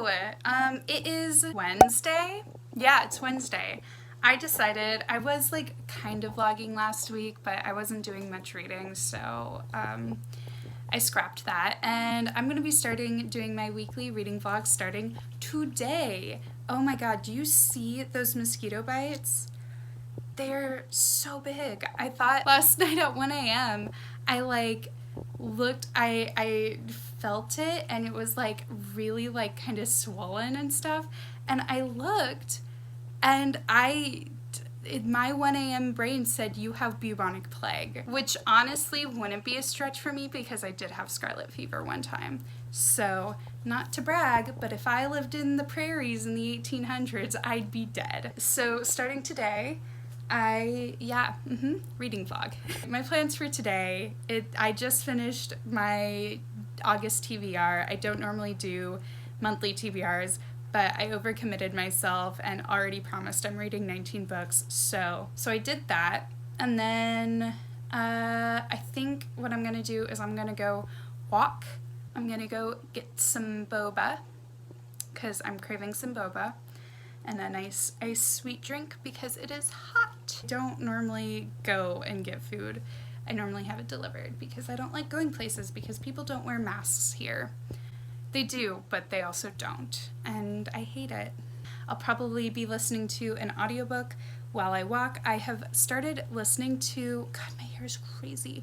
Hello! It is Wednesday. Yeah, it's Wednesday. I decided, I was like kind of vlogging last week, but I wasn't doing much reading, so I scrapped that. And I'm gonna be doing my weekly reading vlog starting today. Oh my god, do you see those mosquito bites? They're so big. I thought last night at 1 a.m. I looked, I felt it and it was like really like kind of swollen and stuff, and I looked and my 1 a.m. brain said you have bubonic plague, which honestly wouldn't be a stretch for me because I did have scarlet fever one time. So not to brag, but if I lived in the prairies in the 1800s, I'd be dead. So starting today, reading vlog. My plans for today, I just finished my August TBR. I don't normally do monthly TBRs, but I overcommitted myself and already promised I'm reading 19 books, so I did that. And then I think what I'm gonna do is I'm gonna go walk. I'm gonna go get some boba, because I'm craving some boba, and a nice ice sweet drink because it is hot. I don't normally go and get food. I normally have it delivered because I don't like going places because people don't wear masks here. They do, but they also don't, and I hate it. I'll probably be listening to an audiobook while I walk. I have started listening to, God, my hair is crazy.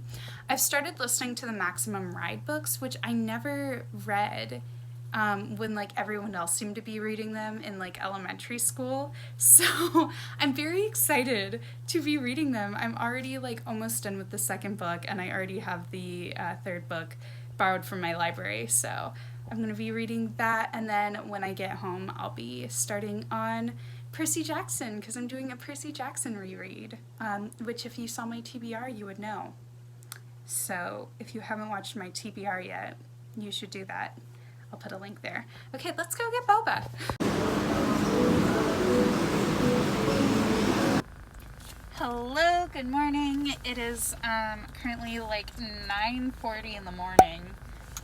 I've started listening to the Maximum Ride books, which I never read when like everyone else seemed to be reading them in like elementary school. So I'm very excited to be reading them. I'm already like almost done with the second book, and I already have the third book borrowed from my library. So I'm going to be reading that, and then when I get home I'll be starting on Percy Jackson, because I'm doing a Percy Jackson reread, which if you saw my TBR you would know. So if you haven't watched my TBR yet, you should do that. I'll put a link there. Okay, let's go get boba. Hello, good morning. It is currently like 9:40 in the morning,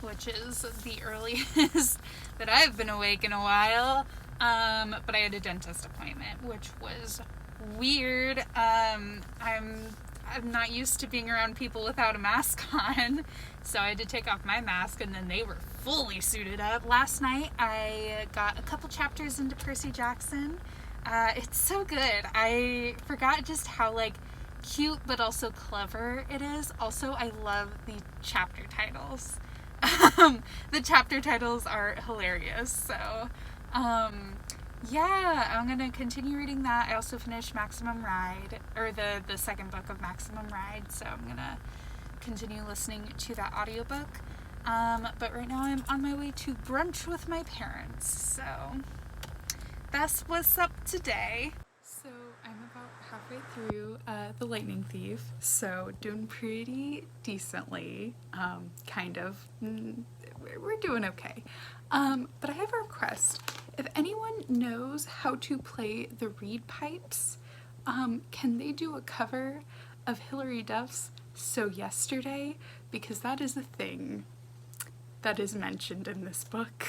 which is the earliest that I've been awake in a while. But I had a dentist appointment, which was weird. I'm not used to being around people without a mask on, so I had to take off my mask, and then they were fully suited up. Last night I got a couple chapters into Percy Jackson. It's so good. I forgot just how like cute but also clever it is. Also, I love the chapter titles. The chapter titles are hilarious, so yeah, I'm gonna continue reading that. I also finished Maximum Ride, or the second book of Maximum Ride, so I'm gonna continue listening to that audiobook. But right now I'm on my way to brunch with my parents, so that's what's up today. So I'm about halfway through The Lightning Thief, so doing pretty decently, kind of. We're doing okay. But I have a request. If anyone knows how to play the reed pipes, can they do a cover of Hilary Duff's So Yesterday? Because that is a thing that is mentioned in this book.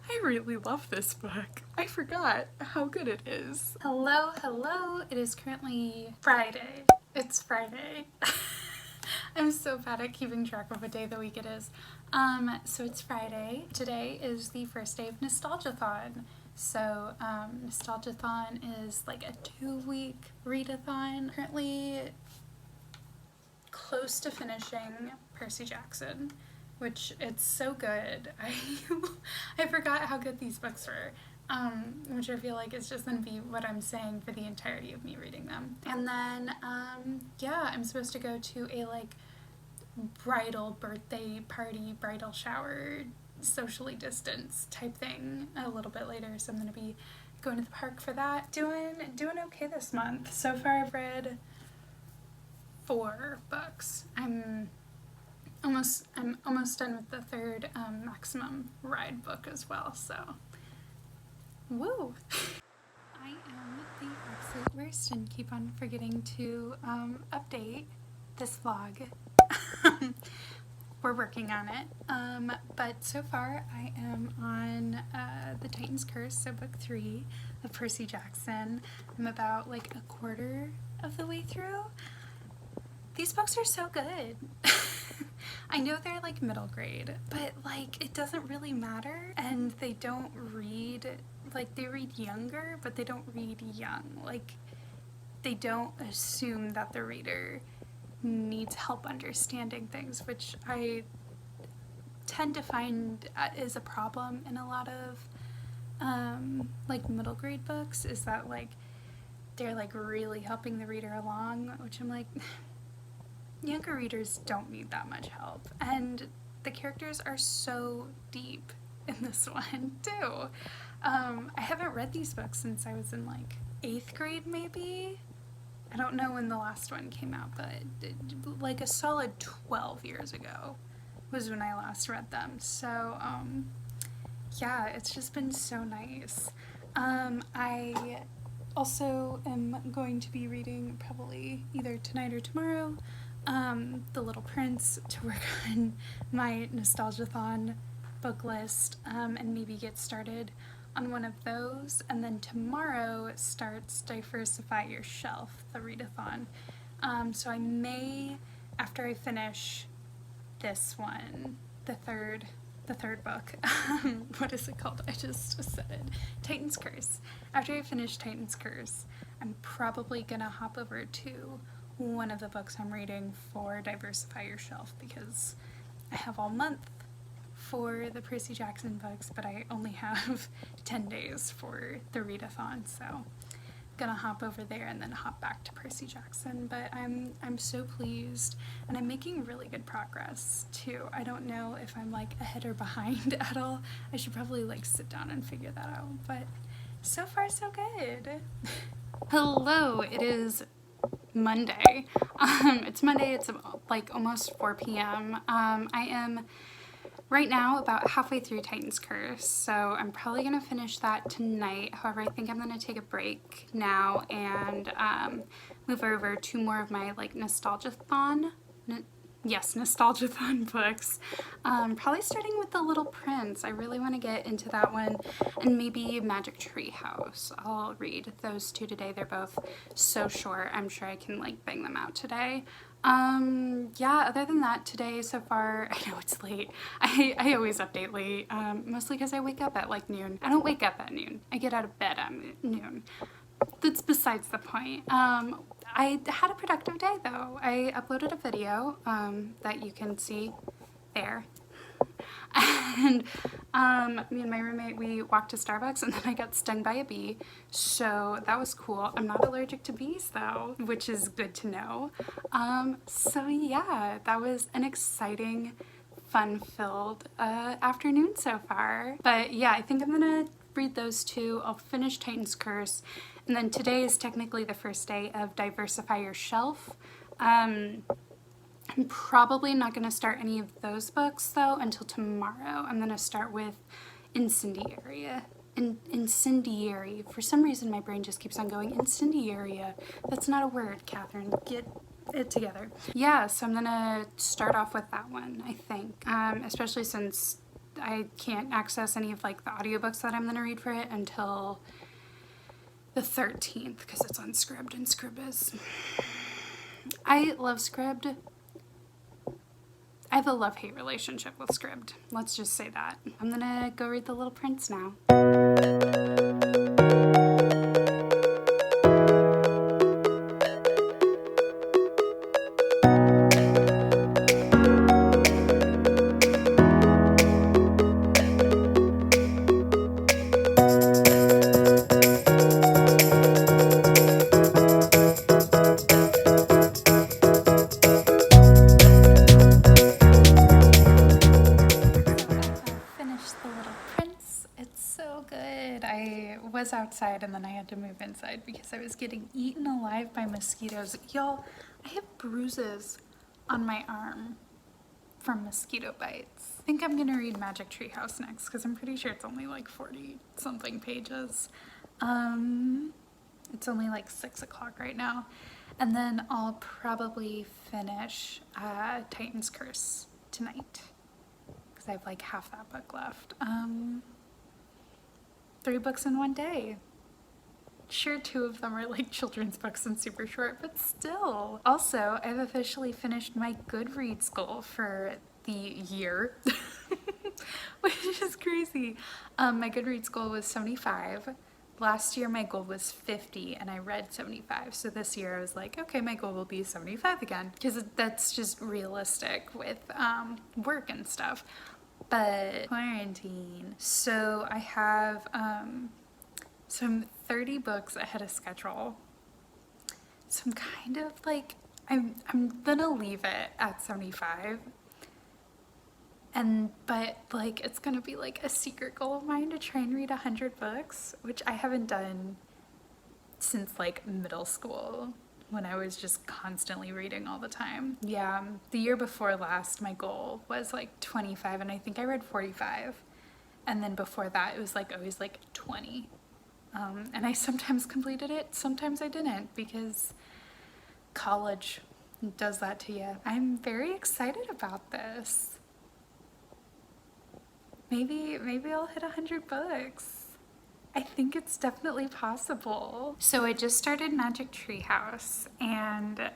I really love this book. I forgot how good it is. Hello, hello. It is currently Friday. It's Friday. I'm so bad at keeping track of what day of the week it is. So it's Friday. Today is the first day of Nostalgia-thon. So Nostalgia-thon is like a 2-week readathon. Currently close to finishing Percy Jackson, which it's so good. I forgot how good these books were, which I feel like is just going to be what I'm saying for the entirety of me reading them. And then, yeah, I'm supposed to go to a like bridal birthday party, bridal shower, socially distanced type thing a little bit later, so I'm going to be going to the park for that. Doing okay this month. So far I've read 4 books. I'm almost done with the third Maximum Ride book as well, so woo! I am the absolute worst and keep on forgetting to update this vlog. we're working on it. But so far I am on The Titan's Curse, so book 3 of Percy Jackson. I'm about like a quarter of the way through. These books are so good. I know they're like middle grade, but like it doesn't really matter, and they don't read, like they read younger, but they don't read young. Like they don't assume that the reader needs help understanding things, which I tend to find is a problem in a lot of like middle grade books, is that like they're like really helping the reader along, which I'm like, younger readers don't need that much help. And the characters are so deep in this one too. I haven't read these books since I was in like 8th grade maybe. I don't know when the last one came out, but like a solid 12 years ago was when I last read them. So yeah, it's just been so nice. I also am going to be reading probably either tonight or tomorrow The Little Prince to work on my Nostalgia-thon book list, and maybe get started on one of those. And then tomorrow starts Diversify Your Shelf, the readathon. So I may, after I finish this one, the third book, what is it called? I just said it. Titan's Curse. After I finish Titan's Curse, I'm probably gonna hop over to one of the books I'm reading for Diversify Your Shelf, because I have all month for the Percy Jackson books, but I only have 10 days for the readathon, so I'm gonna hop over there and then hop back to Percy Jackson. But I'm so pleased, and I'm making really good progress too. I don't know if I'm like ahead or behind at all. I should probably like sit down and figure that out, but so far so good. Hello, it is Monday. It's Monday, it's like almost 4 p.m. I am right now about halfway through Titan's Curse, so I'm probably going to finish that tonight. However, I think I'm going to take a break now and move over to more of my like Nostalgia-thon books. Probably starting with The Little Prince. I really want to get into that one, and maybe Magic Treehouse. I'll read those two today. They're both so short. I'm sure I can like bang them out today. Yeah, other than that, today so far, I know it's late. I always update late, mostly because I wake up at like noon. I don't wake up at noon. I get out of bed at noon. That's besides the point. I had a productive day though. I uploaded a video that you can see there. And me and my roommate, we walked to Starbucks, and then I got stung by a bee, so that was cool. I'm not allergic to bees though, which is good to know. So yeah, that was an exciting, fun-filled afternoon so far. But yeah, I think I'm gonna read those two. I'll finish Titan's Curse, and then today is technically the first day of Diversify Your Shelf. I'm probably not going to start any of those books though until tomorrow. I'm going to start with Incendiary. Incendiary. For some reason my brain just keeps on going Incendiary. That's not a word, Catherine. Get it together. Yeah, so I'm going to start off with that one, I think. Especially since I can't access any of like the audiobooks that I'm going to read for it until the 13th, because it's on Scribd, and Scribd is... I love Scribd. I have a love-hate relationship with Scribd. Let's just say that. I'm gonna go read The Little Prince now. Outside, and then I had to move inside because I was getting eaten alive by mosquitoes. Y'all, I have bruises on my arm from mosquito bites. I think I'm gonna read Magic Treehouse next because I'm pretty sure it's only like 40 something pages. It's only like 6 o'clock right now, and then I'll probably finish Titan's Curse tonight because I have like half that book left. 3 books in one day. Sure, 2 of them are like children's books and super short, but still. Also, I've officially finished my Goodreads goal for the year, which is crazy. My Goodreads goal was 75. Last year my goal was 50 and I read 75. So this year I was like, okay, my goal will be 75 again, because that's just realistic with work and stuff. But quarantine. So I have some 30 books ahead of schedule. So I'm kind of like, I'm gonna leave it at 75. But like, it's gonna be like a secret goal of mine to try and read 100 books, which I haven't done since like middle school, when I was just constantly reading all the time. Yeah, the year before last, my goal was like 25, and I think I read 45. And then before that, it was like always like 20. And I sometimes completed it, sometimes I didn't, because college does that to you. I'm very excited about this. Maybe I'll hit 100 books. I think it's definitely possible. So I just started Magic Treehouse, and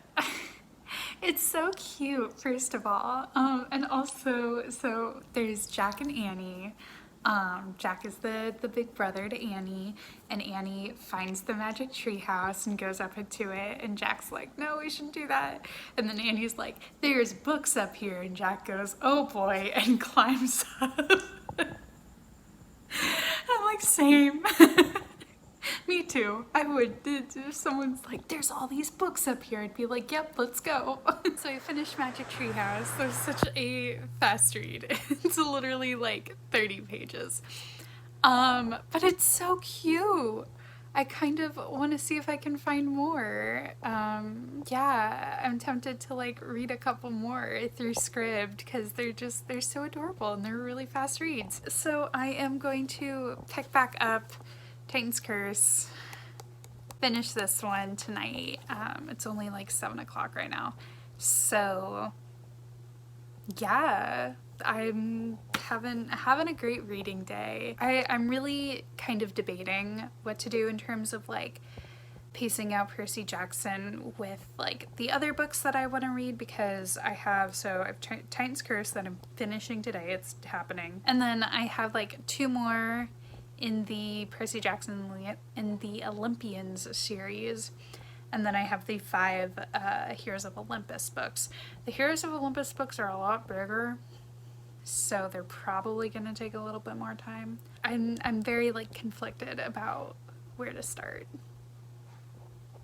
it's so cute, first of all. And also, so there's Jack and Annie. Jack is the big brother to Annie, and Annie finds the magic tree house and goes up into it, and Jack's like, no, we shouldn't do that. And then Annie's like, there's books up here, and Jack goes, oh boy, and climbs up. I'm like, same. Me too. I would. If someone's like, there's all these books up here, I'd be like, yep, let's go. So I finished Magic Treehouse. There's such a fast read. It's literally like 30 pages. But it's so cute. I kind of want to see if I can find more. Yeah, I'm tempted to like read a couple more through Scribd, because they're so adorable and they're really fast reads. So I am going to pick back up Titan's Curse, finish this one tonight. It's only like 7 o'clock right now. So yeah, I'm having a great reading day. I'm really kind of debating what to do in terms of like pacing out Percy Jackson with like the other books that I want to read, because I've Titan's Curse that I'm finishing today. It's happening. And then I have like 2 more in the Percy Jackson in the Olympians series. And then I have the 5 Heroes of Olympus books. The Heroes of Olympus books are a lot bigger, so they're probably gonna take a little bit more time. I'm very like conflicted about where to start.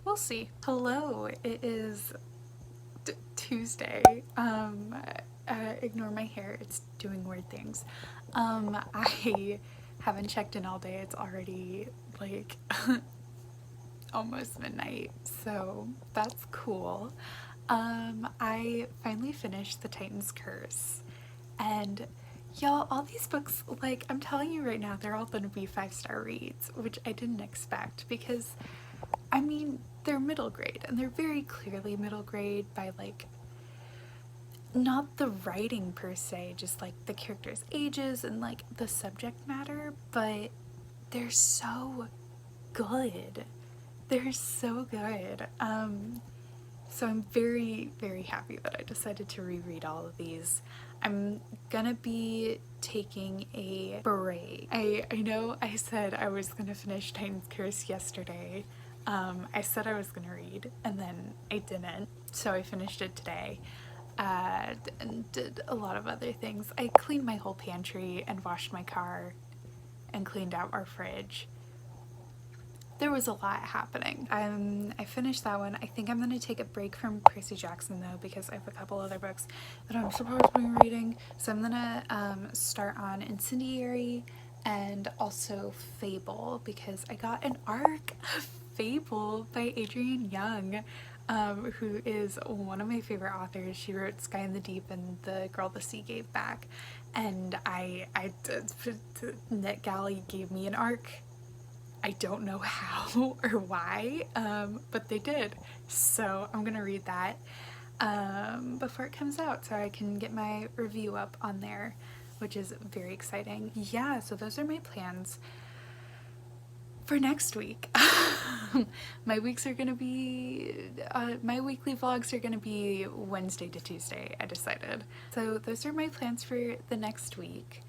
We'll see. Hello, it is Tuesday. Ignore my hair, it's doing weird things. I haven't checked in all day. It's already like almost midnight, so that's cool. I finally finished the Titan's Curse, and y'all, all these books, like, I'm telling you right now, they're all gonna be 5-star reads, which I didn't expect, because I mean, they're middle grade, and they're very clearly middle grade by like, not the writing per se, just like the characters' ages and like the subject matter, but they're so good. They're so good. So I'm very, very happy that I decided to reread all of these. I'm gonna be taking a break. I know I said I was gonna finish Titan's Curse yesterday. I said I was gonna read, and then I didn't, so I finished it today. And did a lot of other things. I cleaned my whole pantry and washed my car and cleaned out our fridge. There was a lot happening. I finished that one. I think I'm gonna take a break from Percy Jackson though, because I have a couple other books that I'm supposed to be reading. So I'm gonna start on Incendiary and also Fable, because I got an arc of Fable by Adrienne Young, who is one of my favorite authors. She wrote Sky in the Deep and The Girl the Sea Gave Back, and NetGalley gave me an arc. I don't know how or why, but they did, so I'm gonna read that. before it comes out so I can get my review up on there, which is very exciting. Yeah, so those are my plans for next week. My weeks are gonna be, my weekly vlogs are gonna be Wednesday to Tuesday, I decided. So those are my plans for the next week.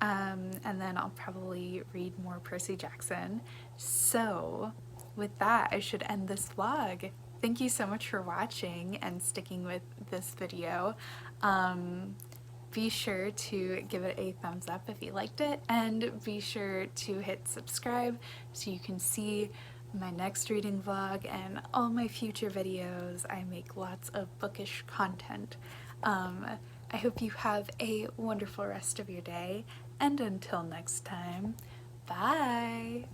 And then I'll probably read more Percy Jackson. So with that, I should end this vlog. Thank you so much for watching and sticking with this video. Be sure to give it a thumbs up if you liked it, and be sure to hit subscribe so you can see my next reading vlog and all my future videos. I make lots of bookish content. I hope you have a wonderful rest of your day, and until next time, bye!